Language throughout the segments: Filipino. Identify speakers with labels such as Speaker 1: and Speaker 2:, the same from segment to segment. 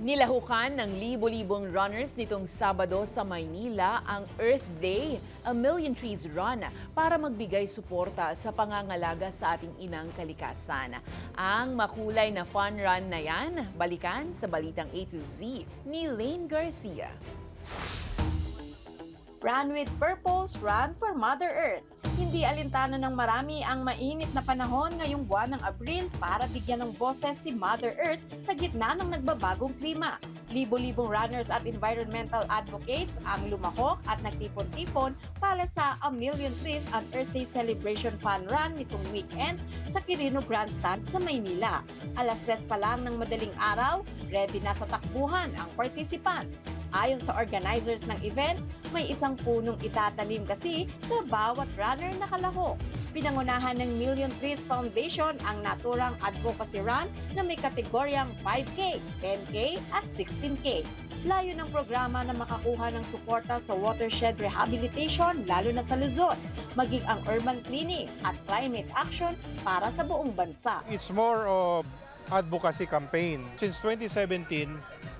Speaker 1: Nilahukan ng libo-libong runners nitong Sabado sa Maynila ang Earth Day, A Million Trees Run para magbigay suporta sa pangangalaga sa ating inang kalikasan. Ang makulay na fun run na yan, balikan sa Balitang A to Z ni Lane Garcia.
Speaker 2: Run with purpose, run for Mother Earth. Hindi alintana ng marami ang mainit na panahon ngayong buwan ng Abril para bigyan ng boses si Mother Earth sa gitna ng nagbabagong klima. Libo-libong runners at environmental advocates ang lumahok at nagtipon-tipon para sa A Million Trees on Earth Day Celebration Fun Run nitong weekend sa Quirino Grandstand sa Maynila. Alas 3 pa lang ng madaling araw, ready na sa takbuhan ang participants. Ayon sa organizers ng event, may isang punong itatanim kasi sa bawat runner na kalahok. Pinangunahan ng Million Trees Foundation ang naturang advocacy run na may kategoryang 5K, 10K at 16K. Layo ng programa na makakuha ng suporta sa watershed rehabilitation lalo na sa Luzon, maging ang urban cleaning at climate action para sa buong bansa.
Speaker 3: It's more of advocacy campaign. Since 2017,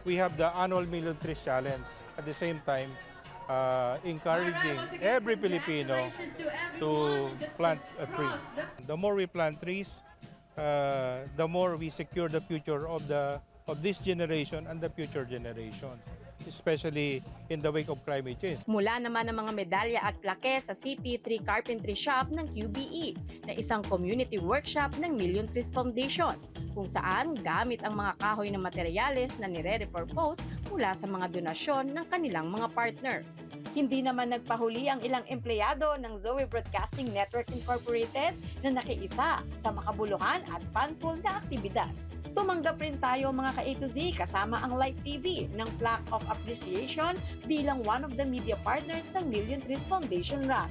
Speaker 3: we have the annual Million Trees Challenge. At the same time, encouraging every Filipino to plant a tree. The more we plant trees, the more we secure the future of this generation and the future generation, especially in the wake of climate change.
Speaker 2: Mula naman ang mga medalya at plaque sa CP3 Carpentry Shop ng QBE na isang community workshop ng Million Trees Foundation kung saan gamit ang mga kahoy na materyales na nire-repurpose mula sa mga donasyon ng kanilang mga partner. Hindi naman nagpahuli ang ilang empleyado ng Zoe Broadcasting Network Incorporated na nakiisa sa makabuluhan at fun-ful na aktibidad. Tumanggap rin tayo mga ka-A to Z kasama ang Light TV ng Plaque of Appreciation bilang one of the media partners ng Million Trees Foundation Run.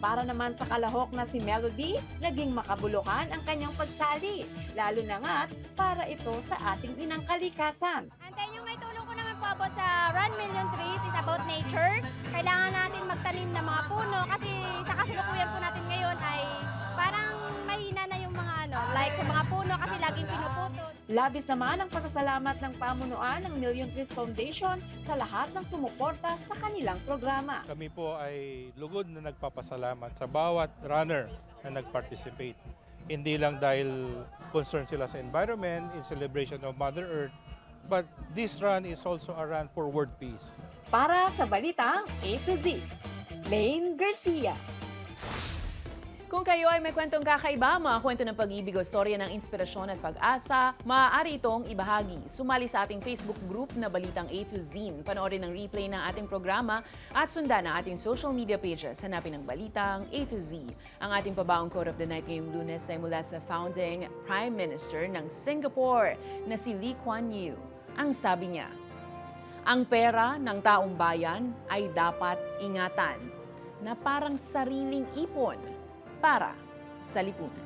Speaker 2: Para naman sa kalahok na si Melody, naging makabuluhan ang kanyang pagsali, lalo na nga't para ito sa ating inang kalikasan.
Speaker 4: And then yung may tulong ko naman po about sa Run Million Trees is about nature. Kailangan natin magtanim ng mga puno kasi sa kasalukuyan po natin ngayon ay parang mahina na yung mga like sa mga puno kasi laging pinuputol.
Speaker 2: Labis naman ang pasasalamat ng pamunuan ng Million Trees Foundation sa lahat ng sumuporta sa kanilang programa.
Speaker 3: Kami po ay lugod na nagpapasalamat sa bawat runner na nag-participate. Hindi lang dahil concerned sila sa environment, in celebration of Mother Earth, but this run is also a run for world peace.
Speaker 2: Para sa Balitang A to Z, Lane Garcia.
Speaker 1: Kung kayo ay may kwentong kakaiba, mga kwento ng pag-ibig o storya ng inspirasyon at pag-asa, maaari itong ibahagi. Sumali sa ating Facebook group na Balitang A to Z. Panoorin ang replay ng ating programa at sundan ang ating social media pages. Hanapin ang Balitang A to Z. Ang ating pabaong quote of the night ngayong Lunes ay mula sa founding Prime Minister ng Singapore na si Lee Kuan Yew. Ang sabi niya, ang pera ng taong bayan ay dapat ingatan na parang sariling ipon para sa lipunan.